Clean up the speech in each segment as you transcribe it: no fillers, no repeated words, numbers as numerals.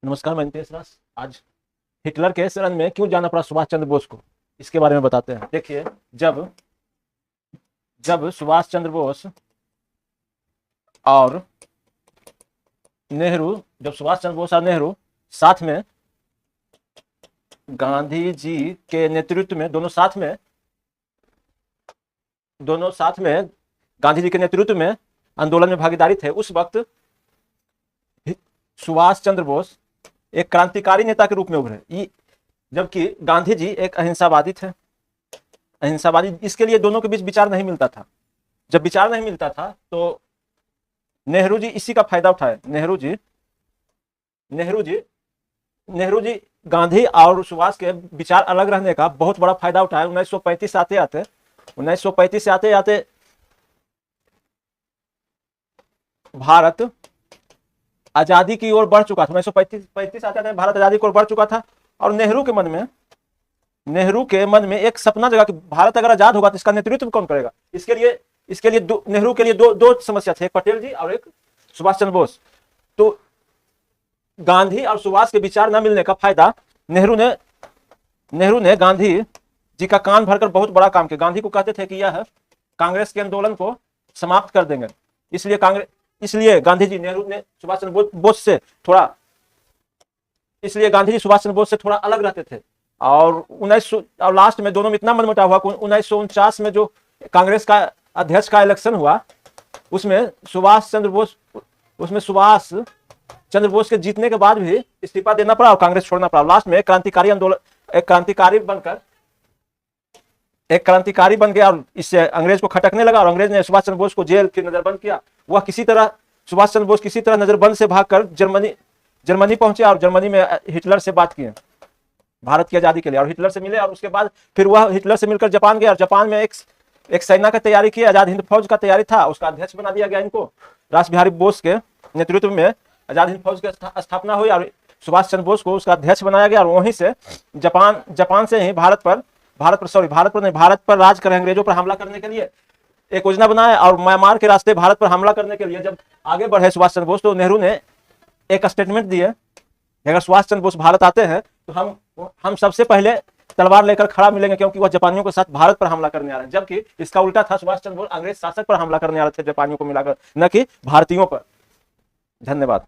नमस्कार, मैं नितेश दास। आज हिटलर के शरण में क्यों जाना पड़ा सुभाष चंद्र बोस को, इसके बारे में बताते हैं। देखिए, जब जब सुभाष चंद्र बोस और नेहरू जब सुभाष चंद्र बोस और नेहरू साथ में गांधी जी के नेतृत्व में दोनों साथ में गांधी जी के नेतृत्व में आंदोलन में भागीदारी थे, उस वक्त सुभाष चंद्र बोस एक क्रांतिकारी नेता के रूप में उभरे, जबकि गांधी जी एक अहिंसावादी थे। अहिंसावादी, इसके लिए दोनों के बीच विचार नहीं मिलता था। जब विचार नहीं मिलता था तो नेहरू जी इसी का फायदा उठाए। नेहरू जी गांधी और सुभाष के विचार अलग रहने का बहुत बड़ा फायदा उठाया। 1935 से आते आते भारत आजादी की ओर बढ़ चुका था। 1935 आते आते भारत आजादी की ओर बढ़ चुका था और नेहरू के मन में एक सपना जगा कि भारत अगर आजाद होगा तो इसका नेतृत्व कौन करेगा। इसके लिए नेहरू के लिए दो समस्या थे, एक पटेल जी और एक सुभाष चंद्र बोस। तो गांधी और सुभाष के विचार न मिलने का फायदा नेहरू ने गांधी जी का कान भरकर बहुत बड़ा काम किया। गांधी को कहते थे कि यह कांग्रेस के आंदोलन को समाप्त कर देंगे। इसलिए गांधी जी सुभाष चंद्र बोस से थोड़ा अलग रहते थे। और लास्ट में दोनों में इतना मनमुटाव हुआ कि 1949 में जो कांग्रेस का अध्यक्ष का इलेक्शन हुआ, उसमें सुभाष चंद्र बोस के जीतने के बाद भी इस्तीफा देना पड़ा और कांग्रेस छोड़ना पड़ा। लास्ट में एक क्रांतिकारी बन गया और इससे अंग्रेज को खटकने लगा और अंग्रेज ने सुभाष चंद्र बोस को जेल की नजरबंद किया। सुभाष चंद्र बोस किसी तरह नजरबंद से भागकर जर्मनी पहुंचे और जर्मनी में हिटलर से बात किए भारत की आजादी के लिए, और हिटलर से मिले। और उसके बाद फिर वह हिटलर से मिलकर जापान गया और जापान में एक सेना का तैयारी की, आजाद हिंद फौज का तैयारी था, उसका अध्यक्ष बना दिया गया इनको। रास बिहारी बोस के नेतृत्व में आजाद हिंद फौज की स्थापना हुई और सुभाष चंद्र बोस को उसका अध्यक्ष बनाया गया। और वहीं से जापान से ही भारत पर राज कर अंग्रेजों पर हमला करने के लिए एक योजना बनाया। और म्यांमार के रास्ते भारत पर हमला करने के लिए जब आगे बढ़े सुभाष चंद्र बोस, तो नेहरू ने एक स्टेटमेंट दिए, अगर सुभाष चंद्र बोस भारत आते हैं तो हम सबसे पहले तलवार लेकर खड़ा मिलेंगे, क्योंकि वह जापानियों के साथ भारत पर हमला करने आ रहे हैं। जबकि इसका उल्टा था, सुभाष चंद्र बोस अंग्रेज शासक पर हमला करने आ रहे थे, जापानियों को मिलाकर, न कि भारतीयों पर। धन्यवाद।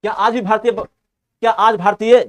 क्या आज भारतीय